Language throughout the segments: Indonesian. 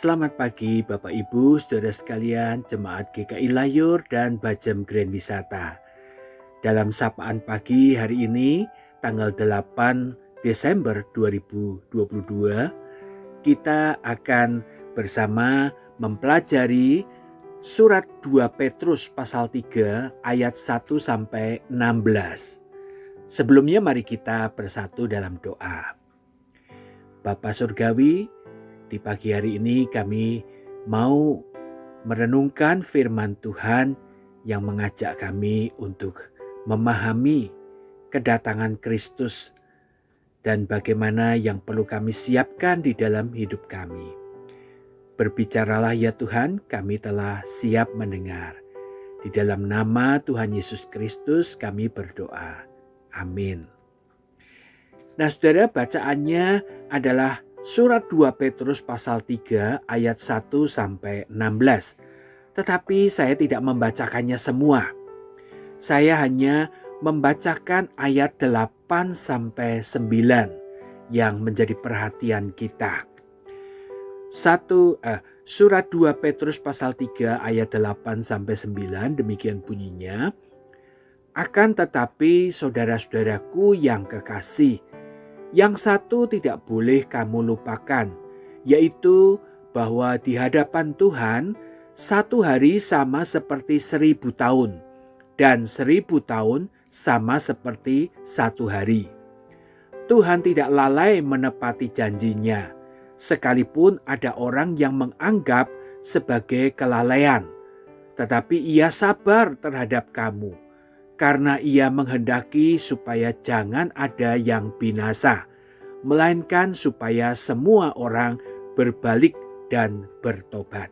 Selamat pagi Bapak Ibu, Saudara sekalian, Jemaat GKI Layur dan Bajem Grand Wisata. Dalam sapaan pagi hari ini, tanggal 8 Desember 2022, kita akan bersama mempelajari surat 2 Petrus pasal 3 ayat 1 sampai 16. Sebelumnya mari kita bersatu dalam doa. Bapa Surgawi, di pagi hari ini kami mau merenungkan firman Tuhan yang mengajak kami untuk memahami kedatangan Kristus dan bagaimana yang perlu kami siapkan di dalam hidup kami. Berbicaralah ya Tuhan, kami telah siap mendengar. Di dalam nama Tuhan Yesus Kristus kami berdoa. Amin. Nah, saudara, bacaannya adalah surat 2 Petrus pasal 3 ayat 1 sampai 16. Tetapi saya tidak membacakannya semua. Saya hanya membacakan ayat 8 sampai 9 yang menjadi perhatian kita. Surat 2 Petrus pasal 3 ayat 8 sampai 9 demikian bunyinya. Akan tetapi saudara-saudaraku yang kekasih, yang satu tidak boleh kamu lupakan, yaitu bahwa di hadapan Tuhan, satu hari sama seperti 1000 tahun, dan 1000 tahun sama seperti satu hari. Tuhan tidak lalai menepati janjinya, sekalipun ada orang yang menganggap sebagai kelalaian. Tetapi Ia sabar terhadap kamu, karena Ia menghendaki supaya jangan ada yang binasa, melainkan supaya semua orang berbalik dan bertobat.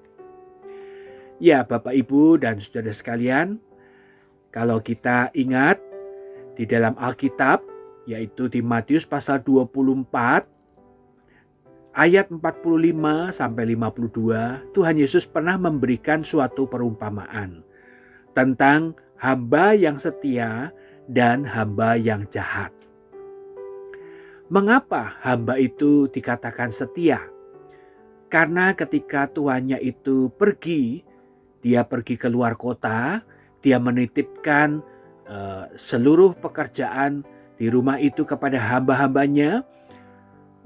Ya, Bapak Ibu dan Saudara sekalian, kalau kita ingat di dalam Alkitab, yaitu di Matius pasal 24 ayat 45 sampai 52, Tuhan Yesus pernah memberikan suatu perumpamaan tentang hamba yang setia dan hamba yang jahat. Mengapa hamba itu dikatakan setia? Karena ketika tuannya itu pergi, dia pergi ke luar kota, dia menitipkan seluruh pekerjaan di rumah itu kepada hamba-hambanya,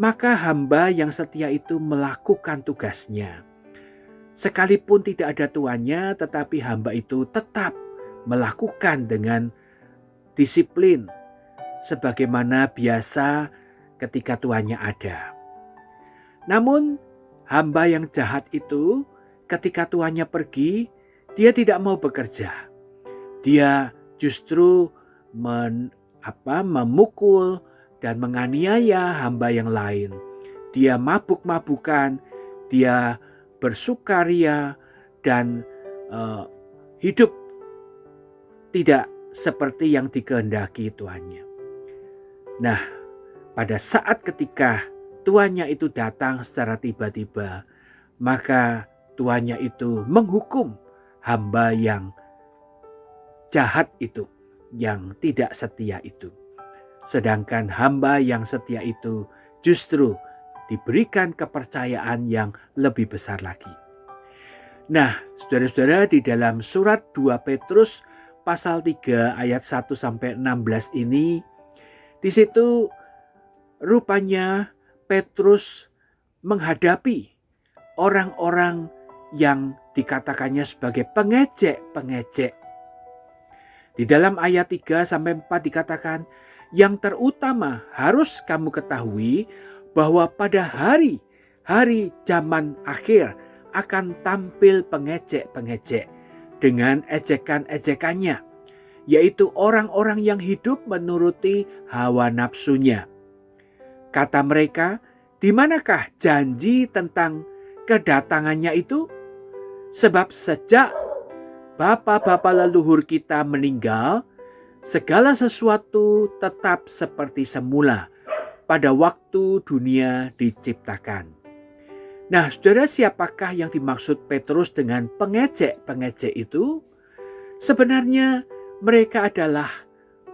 maka hamba yang setia itu melakukan tugasnya. Sekalipun tidak ada tuannya, tetapi hamba itu tetap melakukan dengan disiplin sebagaimana biasa ketika tuannya ada. Namun hamba yang jahat itu ketika tuannya pergi, dia tidak mau bekerja. Dia justru memukul dan menganiaya hamba yang lain. Dia mabuk-mabukan, dia bersukaria dan hidup tidak seperti yang dikehendaki tuannya. Nah, pada saat ketika tuannya itu datang secara tiba-tiba, maka tuannya itu menghukum hamba yang jahat itu, yang tidak setia itu. Sedangkan hamba yang setia itu justru diberikan kepercayaan yang lebih besar lagi. Nah, saudara-saudara, di dalam surat 2 Petrus pasal 3 ayat 1 sampai 16 ini, di situ rupanya Petrus menghadapi orang-orang yang dikatakannya sebagai pengejek-pengejek. Di dalam ayat 3 sampai 4 dikatakan, yang terutama harus kamu ketahui bahwa pada hari zaman akhir akan tampil pengejek-pengejek dengan ejekan-ejekannya, yaitu orang-orang yang hidup menuruti hawa nafsunya. Kata mereka, di manakah janji tentang kedatangannya itu? Sebab sejak bapa-bapa leluhur kita meninggal, segala sesuatu tetap seperti semula pada waktu dunia diciptakan. Nah, saudara, siapakah yang dimaksud Petrus dengan pengejek-pengejek itu? Sebenarnya mereka adalah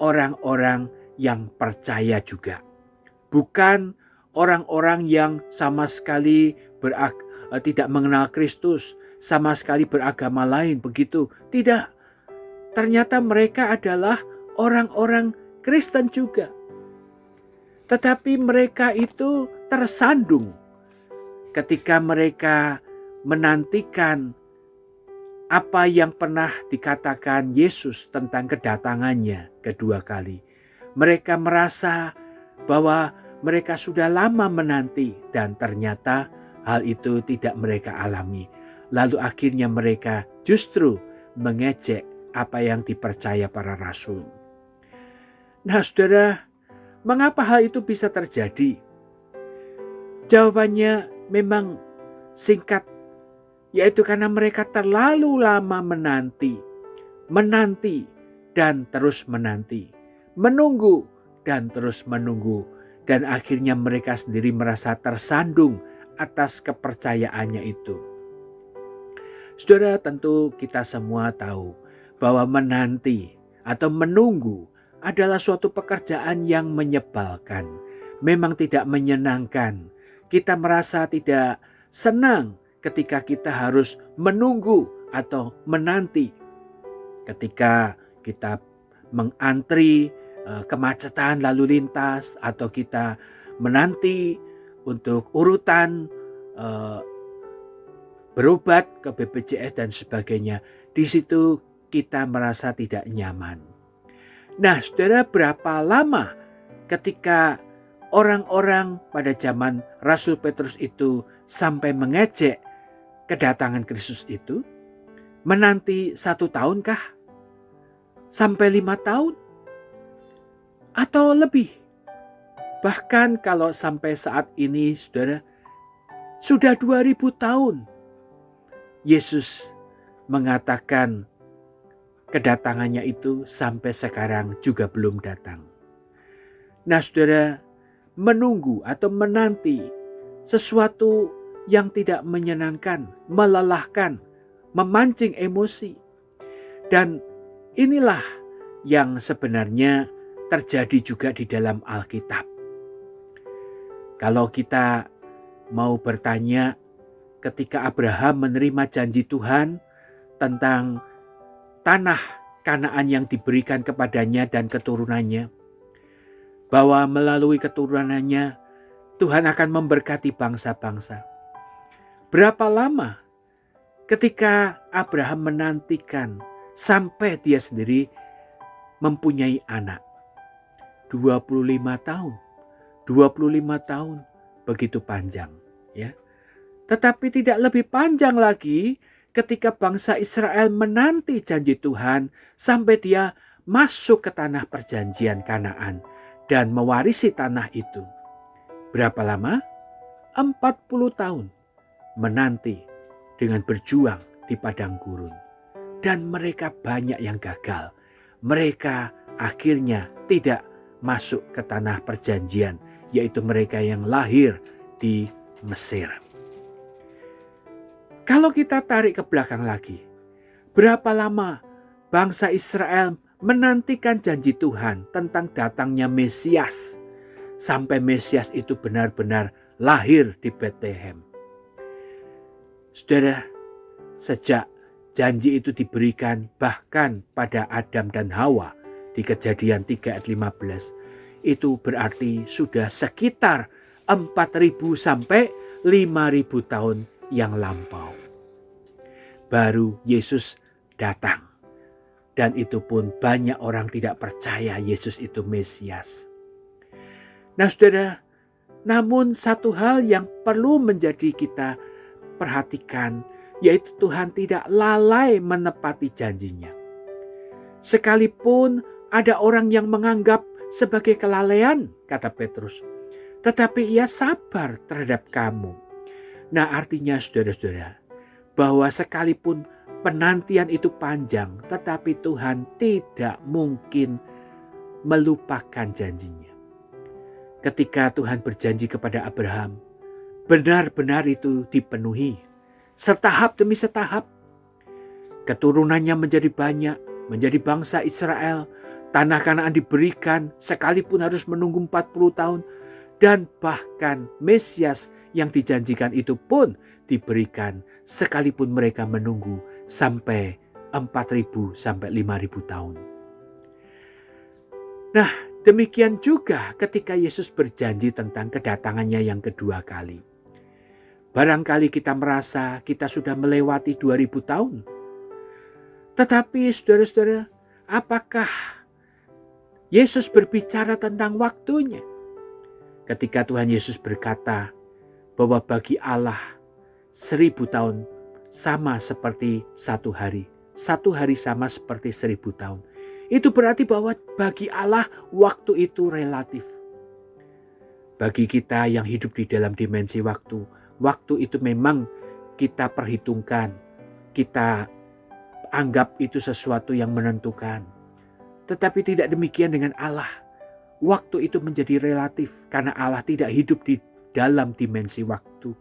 orang-orang yang percaya juga. Bukan orang-orang yang sama sekali tidak mengenal Kristus, sama sekali beragama lain begitu. Tidak. Ternyata mereka adalah orang-orang Kristen juga. Tetapi mereka itu tersandung ketika mereka menantikan apa yang pernah dikatakan Yesus tentang kedatangannya kedua kali. Mereka merasa bahwa mereka sudah lama menanti dan ternyata hal itu tidak mereka alami. Lalu akhirnya mereka justru mengejek apa yang dipercaya para rasul. Nah saudara, mengapa hal itu bisa terjadi? Jawabannya memang singkat, yaitu karena mereka terlalu lama menanti dan terus menanti, menunggu dan terus menunggu, dan akhirnya mereka sendiri merasa tersandung atas kepercayaannya itu. Saudara, tentu kita semua tahu bahwa menanti atau menunggu adalah suatu pekerjaan yang menyebalkan, memang tidak menyenangkan. Kita merasa tidak senang ketika kita harus menunggu atau menanti. Ketika kita mengantri kemacetan lalu lintas, atau kita menanti untuk urutan berobat ke BPJS dan sebagainya. Di situ kita merasa tidak nyaman. Nah, saudara, berapa lama ketika orang-orang pada zaman Rasul Petrus itu sampai mengejek kedatangan Kristus itu? Menanti 1 tahunkah? Sampai 5 tahun? Atau lebih? Bahkan kalau sampai saat ini, saudara, sudah 2000 tahun. Yesus mengatakan kedatangannya itu sampai sekarang juga belum datang. Nah saudara, menunggu atau menanti sesuatu yang tidak menyenangkan, melelahkan, memancing emosi. Dan inilah yang sebenarnya terjadi juga di dalam Alkitab. Kalau kita mau bertanya, ketika Abraham menerima janji Tuhan tentang tanah Kanaan yang diberikan kepadanya dan keturunannya, bahwa melalui keturunannya Tuhan akan memberkati bangsa-bangsa. Berapa lama ketika Abraham menantikan sampai dia sendiri mempunyai anak? 25 tahun. 25 tahun, begitu panjang, ya. Tetapi tidak lebih panjang lagi ketika bangsa Israel menanti janji Tuhan sampai dia masuk ke tanah perjanjian Kanaan dan mewarisi tanah itu. Berapa lama? 40 tahun menanti dengan berjuang di padang gurun. Dan mereka banyak yang gagal. Mereka akhirnya tidak masuk ke tanah perjanjian, yaitu mereka yang lahir di Mesir. Kalau kita tarik ke belakang lagi, berapa lama bangsa Israel menantikan janji Tuhan tentang datangnya Mesias, sampai Mesias itu benar-benar lahir di Bethlehem. Saudara, sejak janji itu diberikan bahkan pada Adam dan Hawa di Kejadian 3 ayat 15, itu berarti sudah sekitar 4.000 sampai 5.000 tahun yang lampau. Baru Yesus datang. Dan itu pun banyak orang tidak percaya Yesus itu Mesias. Nah saudara, namun satu hal yang perlu menjadi kita perhatikan, yaitu Tuhan tidak lalai menepati janjinya. Sekalipun ada orang yang menganggap sebagai kelalaian, kata Petrus, tetapi ia sabar terhadap kamu. Nah artinya saudara-saudara, bahwa sekalipun penantian itu panjang, tetapi Tuhan tidak mungkin melupakan janjinya. Ketika Tuhan berjanji kepada Abraham, benar-benar itu dipenuhi. Setahap demi setahap, keturunannya menjadi banyak, menjadi bangsa Israel. Tanah Kanaan diberikan sekalipun harus menunggu 40 tahun. Dan bahkan Mesias yang dijanjikan itu pun diberikan sekalipun mereka menunggu sampai 4.000 sampai 5.000 tahun. Nah, demikian juga ketika Yesus berjanji tentang kedatangannya yang kedua kali. Barangkali kita merasa kita sudah melewati 2.000 tahun. Tetapi saudara-saudara, apakah Yesus berbicara tentang waktunya? Ketika Tuhan Yesus berkata bahwa bagi Allah 1.000 tahun sama seperti satu hari sama seperti 1.000 tahun. Itu berarti bahwa bagi Allah waktu itu relatif. Bagi kita yang hidup di dalam dimensi waktu, waktu itu memang kita perhitungkan, kita anggap itu sesuatu yang menentukan. Tetapi tidak demikian dengan Allah. Waktu itu menjadi relatif karena Allah tidak hidup di dalam dimensi waktu.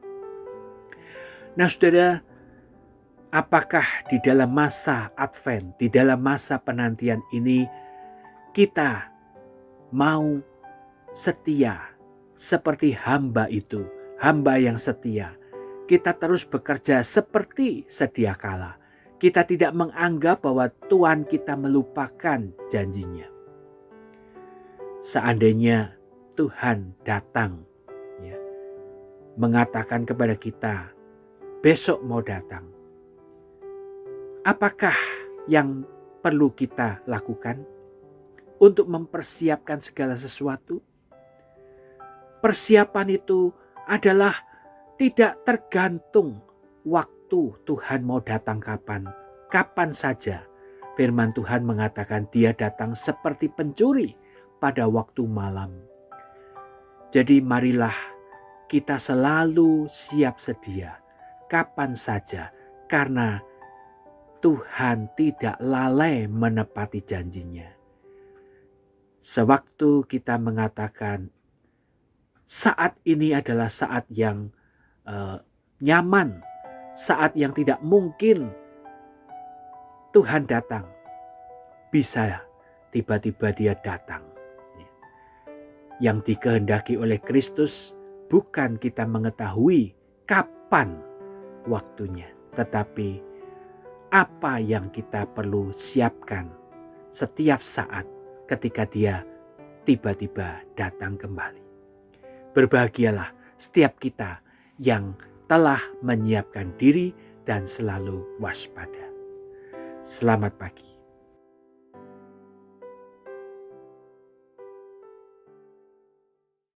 Nah saudara, apakah di dalam masa Advent, di dalam masa penantian ini kita mau setia seperti hamba itu, hamba yang setia. Kita terus bekerja seperti sedia kala. Kita tidak menganggap bahwa Tuhan kita melupakan janjinya. Seandainya Tuhan datang, mengatakan kepada kita, besok mau datang. Apakah yang perlu kita lakukan untuk mempersiapkan segala sesuatu? Persiapan itu adalah tidak tergantung waktu Tuhan mau datang kapan. Kapan saja. Firman Tuhan mengatakan dia datang seperti pencuri pada waktu malam. Jadi marilah kita selalu siap sedia. Kapan saja. Karena Tuhan tidak lalai menepati janjinya. Sewaktu kita mengatakan saat ini adalah saat yang nyaman, saat yang tidak mungkin Tuhan datang, bisa tiba-tiba dia datang. Yang dikehendaki oleh Kristus bukan kita mengetahui kapan waktunya, tetapi apa yang kita perlu siapkan setiap saat ketika dia tiba-tiba datang kembali. Berbahagialah setiap kita yang telah menyiapkan diri dan selalu waspada. Selamat pagi.